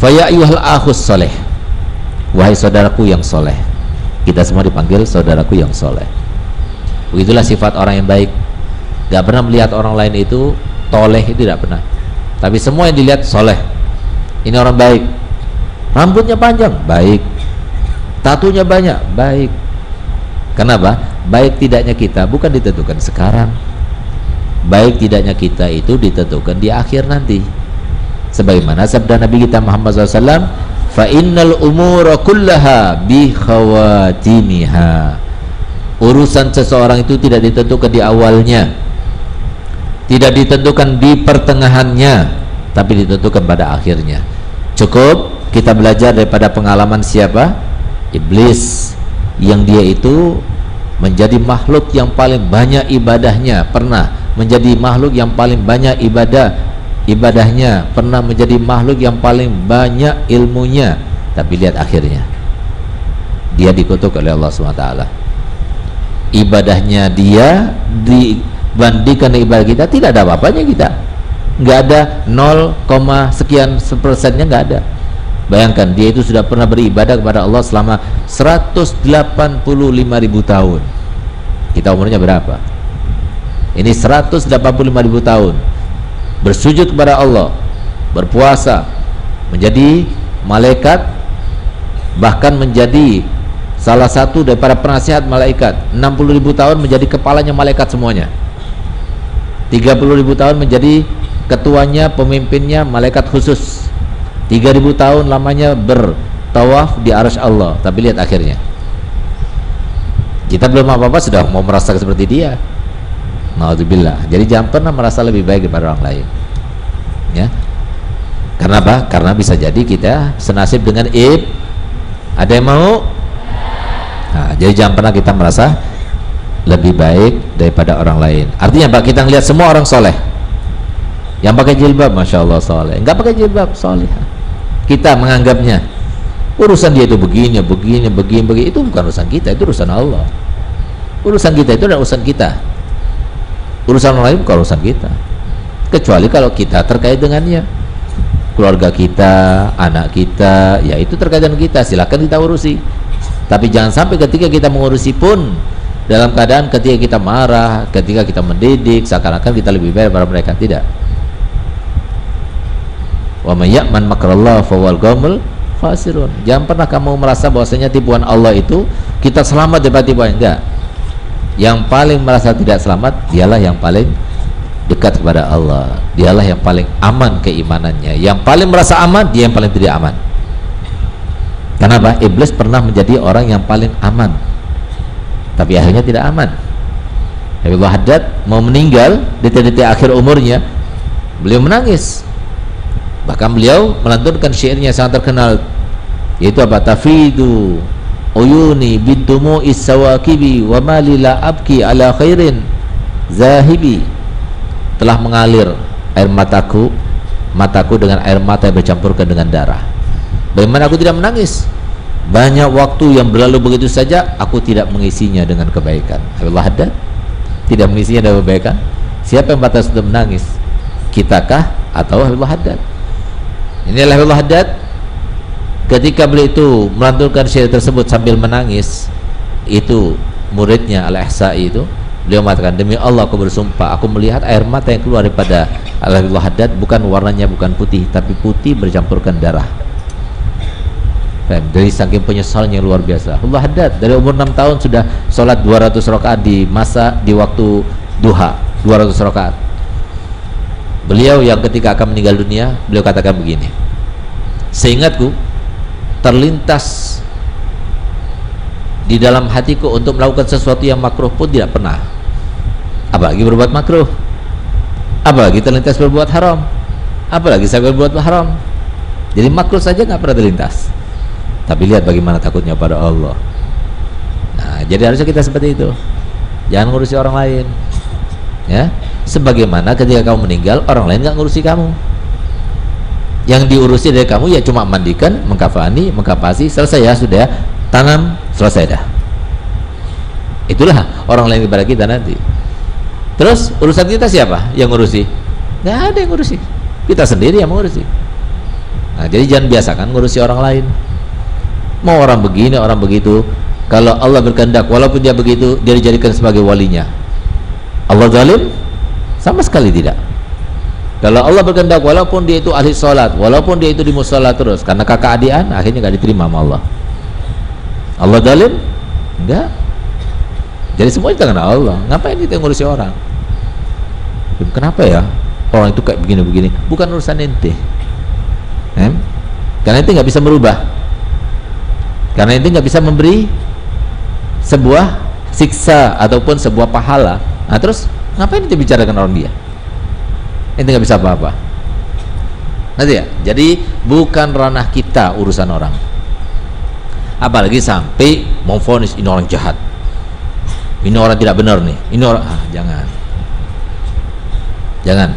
Fa ya ayyuhal akhus soleh, wahai saudaraku yang soleh. Kita semua dipanggil saudaraku yang soleh. Begitulah sifat orang yang baik. Gak pernah melihat orang lain itu toleh, itu tidak pernah. Tapi semua yang dilihat soleh. Ini orang baik. Rambutnya panjang, baik. Tatunya banyak, baik. Kenapa? Baik tidaknya kita bukan ditentukan sekarang. Baik tidaknya kita itu ditentukan di akhir nanti. Sebagaimana sabda Nabi kita Muhammad SAW, fa innal umura kullaha bi khawatimiha. Urusan seseorang itu tidak ditentukan di awalnya, tidak ditentukan di pertengahannya, tapi ditentukan pada akhirnya. Cukup kita belajar daripada pengalaman siapa? Iblis, yang dia itu menjadi makhluk yang paling banyak ibadahnya, pernah menjadi makhluk yang paling banyak ibadahnya, pernah menjadi makhluk yang paling banyak ilmunya. Tapi lihat akhirnya, dia dikutuk oleh Allah SWT. Ibadahnya dia dibandingkan dengan ibadah kita tidak ada apa-apanya. Kita nggak ada 0, sekian persennya, nggak ada. Bayangkan, dia itu sudah pernah beribadah kepada Allah selama 185.000 tahun. Kita umurnya berapa? Ini 185.000 tahun bersujud kepada Allah, berpuasa, menjadi malaikat, bahkan menjadi salah satu daripada penasihat malaikat. 60.000 tahun menjadi kepalanya malaikat semuanya. 30.000 tahun menjadi ketuanya, pemimpinnya, malaikat khusus. 3.000 tahun lamanya bertawaf di arsy Allah. Tapi lihat akhirnya, kita belum apa-apa sudah mau merasa seperti dia. Na'udzubillah. Jadi jangan pernah merasa lebih baik daripada orang lain, ya. Karena apa? Karena bisa jadi kita senasib dengan ada yang mau? Nah, jadi jangan pernah kita merasa lebih baik daripada orang lain. Artinya Pak, kita ngelihat semua orang soleh. Yang pakai jilbab, masya Allah soleh. Enggak pakai jilbab, soleh. Kita menganggapnya urusan dia itu begini, itu bukan urusan kita, itu urusan Allah. Urusan kita itu adalah urusan kita. Urusan orang lain bukan urusan kita. Kecuali kalau kita terkait dengannya, keluarga kita, anak kita, ya itu terkait dengan kita, silakan kita urusi. Tapi jangan sampai ketika kita mengurusi pun dalam keadaan ketika kita marah, ketika kita mendidik, seakan-akan kita lebih baik daripada mereka. Tidak. Wa may ya'man makrallah fa wal qaumul khasirun. Jangan pernah kamu merasa bahwasanya tipuan Allah itu kita selamat daripada tipuan. Enggak. Yang paling merasa tidak selamat dialah yang paling dekat kepada Allah. Dialah yang paling aman keimanannya. Yang paling merasa aman, dia yang paling tidak aman. Kenapa? Iblis pernah menjadi orang yang paling aman, tapi akhirnya tidak aman. Habibullah Haddad mau meninggal di detik akhir umurnya, beliau menangis. Bahkan beliau melantunkan syairnya sangat terkenal, yaitu apa? Tafidu uyuni bidumu isawakibi wa malila abki ala khairin zahibi. Telah mengalir air mataku dengan air mata yang bercampurkan dengan darah. Bagaimana aku tidak menangis? Banyak waktu yang berlalu begitu saja, aku tidak mengisinya dengan kebaikan. Habibullah Haddad tidak mengisinya dengan kebaikan. Siapa yang batas untuk menangis? Kitakah atau Habibullah Haddad? Inilah Habibullah Haddad. Ketika beliau itu melantunkan syair tersebut sambil menangis, itu muridnya Al-Ihsa'i itu, beliau mengatakan, demi Allah aku bersumpah, aku melihat air mata yang keluar daripada Habibullah Haddad bukan warnanya bukan putih, tapi putih bercampurkan darah. Dari saking penyesalannya luar biasa. Habibullah Haddad dari umur 6 tahun sudah sholat 200 rakaat di waktu duha, 200 rakaat. Beliau yang ketika akan meninggal dunia, beliau katakan begini, seingatku terlintas di dalam hatiku untuk melakukan sesuatu yang makruh pun tidak pernah, apalagi berbuat makruh, apalagi terlintas berbuat haram, apalagi saya berbuat haram. Jadi makruh saja nggak pernah terlintas. Tapi lihat bagaimana takutnya pada Allah. Nah, jadi harusnya kita seperti itu. Jangan ngurusi orang lain, ya. Sebagaimana ketika kamu meninggal, orang lain nggak ngurusi kamu. Yang diurusi dari kamu ya cuma mandikan, mengkafani, mengkapasi, selesai ya sudah. Tanam, selesai dah. Itulah orang lain kepada kita nanti. Terus urusan kita siapa yang ngurusi? Nggak ada yang ngurusi. Kita sendiri yang mengurusi. Nah, jadi jangan biasakan ngurusi orang lain. Mau orang begini, orang begitu. Kalau Allah berkehendak, walaupun dia begitu, dia dijadikan sebagai walinya. Allah zalim? Sama sekali tidak. Kalau Allah berkehendak, walaupun dia itu ahli sholat, walaupun dia itu di musola terus, karena kakak adian, akhirnya gak diterima sama Allah. Allah zalim? Enggak. Jadi semua di tangan Allah. Ngapain kita ngurusi orang? Kenapa ya orang itu kayak begini-begini? Bukan urusan ente. Karena ente nggak bisa merubah. Karena ente nggak bisa memberi sebuah siksa ataupun sebuah pahala. Nah terus ngapain ente bicarakan orang dia? Ente nggak bisa apa-apa. Nanti ya. Jadi bukan ranah kita urusan orang. Apalagi sampai mau vonis ini orang jahat, ini orang tidak benar nih, ini orang jangan